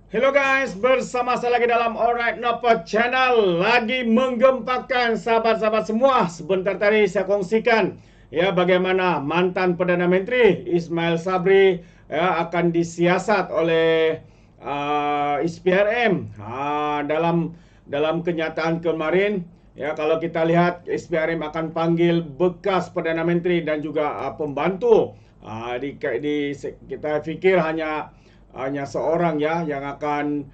Hello guys, bersama saya lagi dalam Alright Nopo Channel. Lagi menggempakan sahabat-sahabat semua. Sebentar tadi saya kongsikan ya bagaimana mantan Perdana Menteri Ismail Sabri ya, akan disiasat oleh SPRM. Dalam kenyataan kemarin ya, kalau kita lihat SPRM akan panggil bekas Perdana Menteri dan juga pembantu. Kita fikir hanya seorang ya yang akan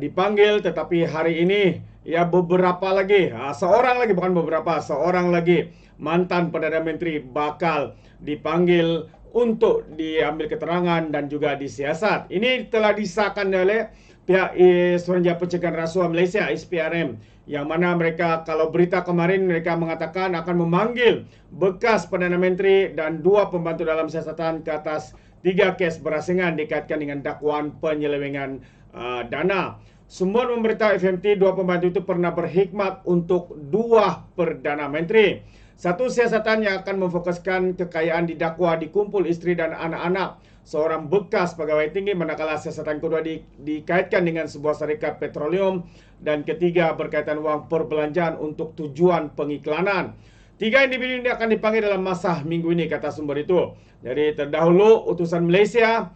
dipanggil, tetapi hari ini ya beberapa lagi, seorang lagi, bukan beberapa, seorang lagi mantan Perdana Menteri bakal dipanggil untuk diambil keterangan dan juga disiasat. Ini telah disahkan oleh pihak Suruhanjaya Pencegahan Rasuah Malaysia SPRM, yang mana mereka, kalau berita kemarin mereka mengatakan akan memanggil bekas Perdana Menteri dan dua pembantu dalam siasatan ke atas 3 kes berasingan dikaitkan dengan dakwaan penyelewengan dana. Sumber memberitahu FMT dua pembantu itu pernah berkhidmat untuk dua Perdana Menteri. Satu siasatan yang akan memfokuskan kekayaan didakwa dikumpul isteri dan anak-anak seorang bekas pegawai tinggi, manakala siasatan kedua dikaitkan dengan sebuah syarikat petroleum, dan ketiga berkaitan wang perbelanjaan untuk tujuan pengiklanan. Tiga individu ini akan dipanggil dalam masa minggu ini, kata sumber itu. Jadi terdahulu utusan Malaysia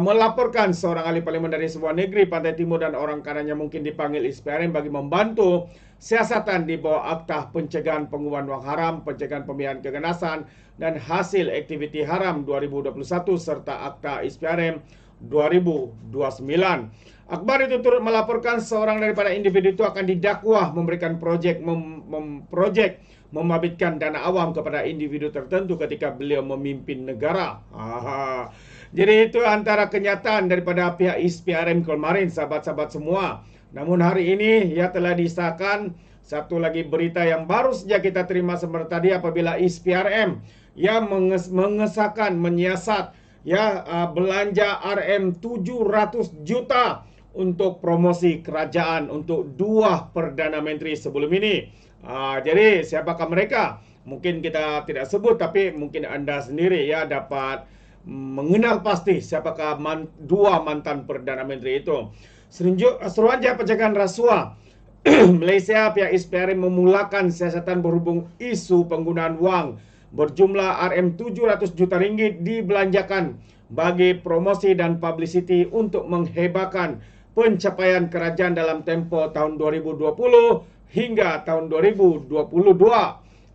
melaporkan seorang ahli parlimen dari sebuah negeri pantai timur dan orang kanannya mungkin dipanggil SPRM bagi membantu siasatan di bawah Akta Pencegahan Pengumpulan Wang Haram, Pencegahan Pembiayaan Keganasan dan Hasil Aktiviti Haram 2021 serta Akta SPRM 2029. Akhbar itu turut melaporkan seorang daripada individu itu akan didakwa memberikan projek membabitkan dana awam kepada individu tertentu ketika beliau memimpin negara. Jadi itu antara kenyataan daripada pihak SPRM kemarin, sahabat-sahabat semua. Namun hari ini ya telah disahkan satu lagi berita yang baru saja kita terima seperti tadi, apabila SPRM yang mengesahkan menyiasat ya belanja RM 700 juta untuk promosi kerajaan untuk dua Perdana Menteri sebelum ini. Jadi siapakah mereka? Mungkin kita tidak sebut, tapi mungkin Anda sendiri ya dapat mengenal pasti siapakah dua mantan Perdana Menteri itu. Suruhanjaya Pencegahan Rasuah Malaysia pihak SPRM memulakan siasatan berhubung isu penggunaan wang berjumlah RM 700 juta ringgit dibelanjakan bagi promosi dan publicity untuk menghebahkan pencapaian kerajaan dalam tempoh tahun 2020 hingga tahun 2022.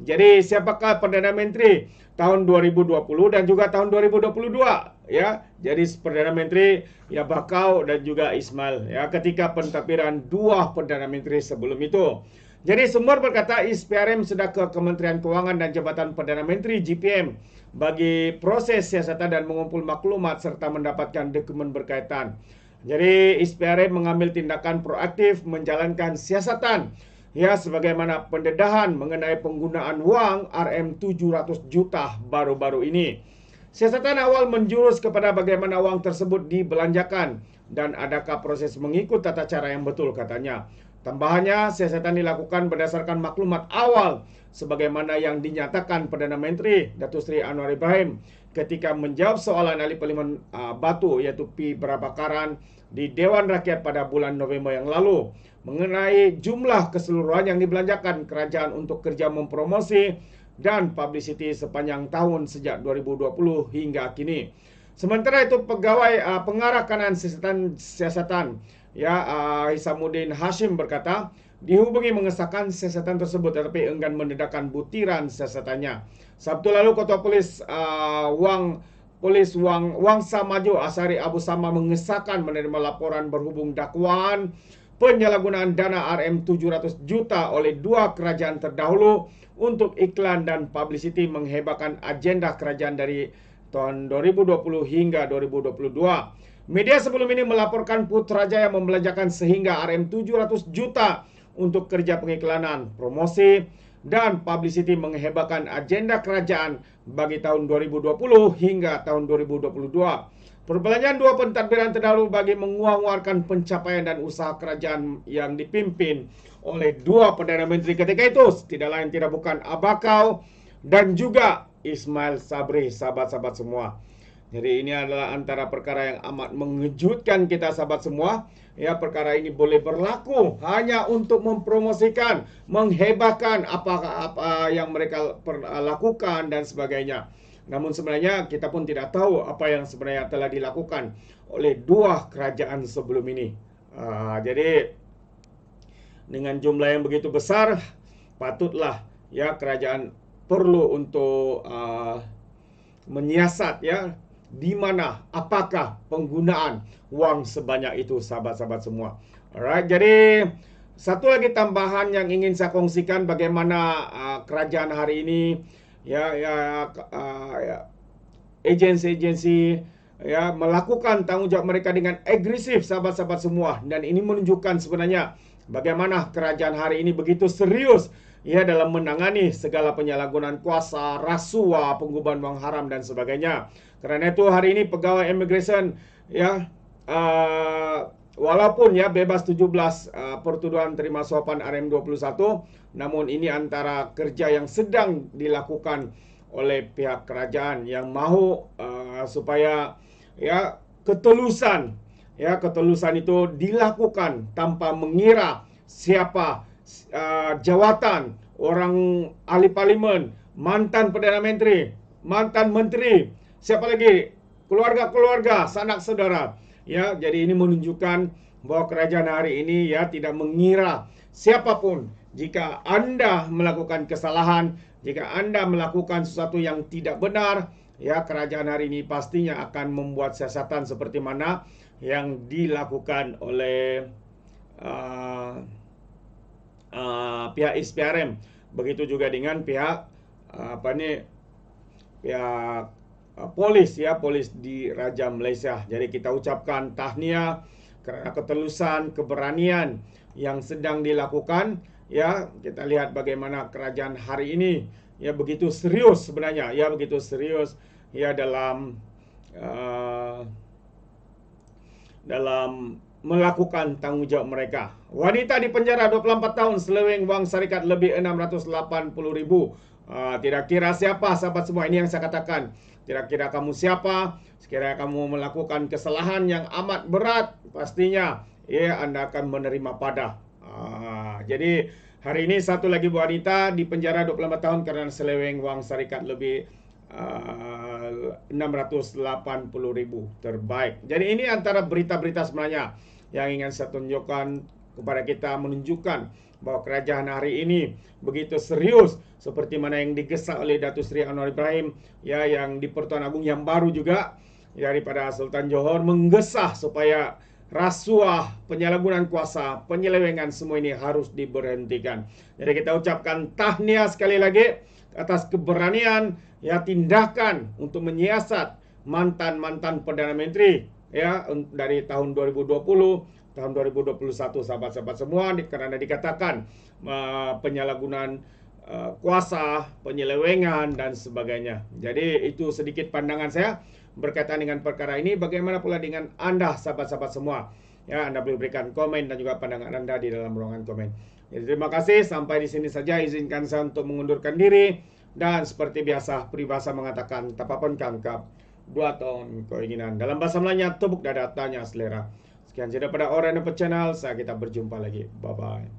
Jadi siapakah Perdana Menteri tahun 2020 dan juga tahun 2022 ya. Jadi Perdana Menteri ya Bakau dan juga Ismail ya ketika pentadbiran dua Perdana Menteri sebelum itu. Jadi sumber berkata SPRM sudah ke Kementerian Kewangan dan Jabatan Perdana Menteri GPM bagi proses siasatan dan mengumpul maklumat serta mendapatkan dokumen berkaitan. Jadi SPRM mengambil tindakan proaktif menjalankan siasatan ya sebagaimana pendedahan mengenai penggunaan wang RM 700 juta baru-baru ini. Siasatan awal menjurus kepada bagaimana wang tersebut dibelanjakan dan adakah proses mengikut tata cara yang betul, katanya. Tambahannya, siasatan dilakukan berdasarkan maklumat awal sebagaimana yang dinyatakan Perdana Menteri Datuk Seri Anwar Ibrahim ketika menjawab soalan ahli parlimen Batu iaitu P. Prabakaran di Dewan Rakyat pada bulan November yang lalu mengenai jumlah keseluruhan yang dibelanjakan kerajaan untuk kerja mempromosi dan publicity sepanjang tahun sejak 2020 hingga kini. Sementara itu pegawai pengarah kanan siasatan ya Hisamuddin Hashim berkata dihubungi mengesahkan siasatan tersebut tetapi enggan mendedahkan butiran siasatannya. Sabtu lalu Ketua Polis Wangsa Maju Asari Abu Sama mengesahkan menerima laporan berhubung dakwaan penyalahgunaan dana RM 700 juta oleh dua kerajaan terdahulu untuk iklan dan publicity menghebahkan agenda kerajaan dari tahun 2020 hingga 2022. Media sebelum ini melaporkan Putrajaya membelanjakan sehingga RM 700 juta untuk kerja pengiklanan, promosi, dan publicity menghebahkan agenda kerajaan bagi tahun 2020 hingga tahun 2022. Perbelanjaan dua pentadbiran terdahulu bagi menguang-uangkan pencapaian dan usaha kerajaan yang dipimpin oleh dua Perdana Menteri ketika itu tidak lain tidak bukan Abakau dan juga Ismail Sabri, sahabat-sahabat semua. Jadi ini adalah antara perkara yang amat mengejutkan kita sahabat semua. Ya, perkara ini boleh berlaku hanya untuk mempromosikan, menghebahkan apa yang mereka lakukan dan sebagainya. Namun sebenarnya kita pun tidak tahu apa yang sebenarnya telah dilakukan oleh dua kerajaan sebelum ini. Jadi dengan jumlah yang begitu besar, patutlah ya kerajaan perlu untuk menyiasat ya di mana apakah penggunaan wang sebanyak itu sahabat-sahabat semua. Alright, jadi satu lagi tambahan yang ingin saya kongsikan bagaimana kerajaan hari ini ya agensi-agensi ya melakukan tanggungjawab mereka dengan agresif sahabat-sahabat semua, dan ini menunjukkan sebenarnya bagaimana kerajaan hari ini begitu serius ya dalam menangani segala penyalahgunaan kuasa, rasuah, pengubahan wang haram dan sebagainya. Kerana itu hari ini pegawai immigration ya walaupun ya bebas 17 pertuduhan terima suapan RM21, namun ini antara kerja yang sedang dilakukan oleh pihak kerajaan yang mahu supaya ya ketulusan itu dilakukan tanpa mengira siapa jawatan, orang ahli parlimen, mantan Perdana Menteri, mantan menteri, siapa lagi, keluarga-keluarga, sanak saudara. Ya, jadi ini menunjukkan bahwa kerajaan hari ini ya tidak mengira siapapun. Jika Anda melakukan kesalahan, jika Anda melakukan sesuatu yang tidak benar, ya kerajaan hari ini pastinya akan membuat siasatan seperti mana yang dilakukan oleh pihak ISPRM. Begitu juga dengan pihak pihak polis ya, polis di Raja Malaysia. Jadi kita ucapkan tahniah kerana ketulusan, keberanian yang sedang dilakukan ya. Kita lihat bagaimana kerajaan hari ini ya begitu serius sebenarnya ya, begitu serius ya dalam melakukan tanggungjawab mereka. Wanita dipenjara 24 tahun seleweng wang syarikat lebih 680,000. Tidak kira siapa sahabat semua, ini yang saya katakan. Tidak kira kamu siapa, sekiranya kamu melakukan kesalahan yang amat berat, pastinya ya Anda akan menerima padah. Jadi hari ini satu lagi wanita dipenjara 24 tahun kerana seleweng wang syarikat lebih 680,000. Terbaik. Jadi ini antara berita-berita sebenarnya yang ingin saya tunjukkan kepada kita, menunjukkan bahwa kerajaan hari ini begitu serius seperti mana yang digesak oleh Datuk Seri Anwar Ibrahim ya, yang di Pertuan Agong yang baru juga daripada Sultan Johor menggesah supaya rasuah, penyalahgunaan kuasa, penyelewengan semua ini harus diberhentikan. Jadi kita ucapkan tahniah sekali lagi atas keberanian ya tindakan untuk menyiasat mantan-mantan Perdana Menteri ya dari tahun 2020 tahun 2021 sahabat-sahabat semua, kerana dikatakan penyalahgunaan kuasa, penyelewengan dan sebagainya. Jadi itu sedikit pandangan saya berkaitan dengan perkara ini. Bagaimana pula dengan Anda sahabat-sahabat semua? Ya, Anda boleh berikan komen dan juga pandangan Anda di dalam ruangan komen. Jadi terima kasih, sampai di sini saja. Izinkan saya untuk mengundurkan diri, dan seperti biasa peribahasa mengatakan tapapun kangkap dua tahun keinginan. Dalam bahasa Melayunya, tepuk dada tanya selera. Sekian saja daripada Orang Dapat Channel. Kita berjumpa lagi. Bye-bye.